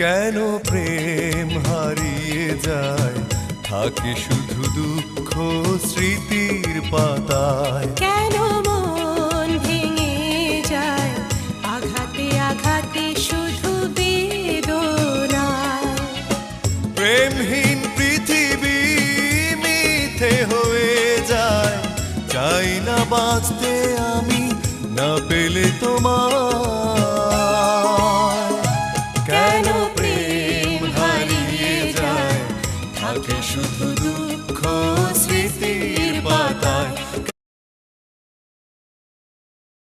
কেন প্রেম হারিয়ে যায়, থাকে শুধু দুঃখ স্মৃতির পাতায়। কেন মন ভেঙে যায় আঘাতে আঘাতে শুধু বেদনায়। প্রেমহীন পৃথিবী মিথ্যে হয়ে যায়, চাই না বাঁচতে আমি না পেলে তোমায়।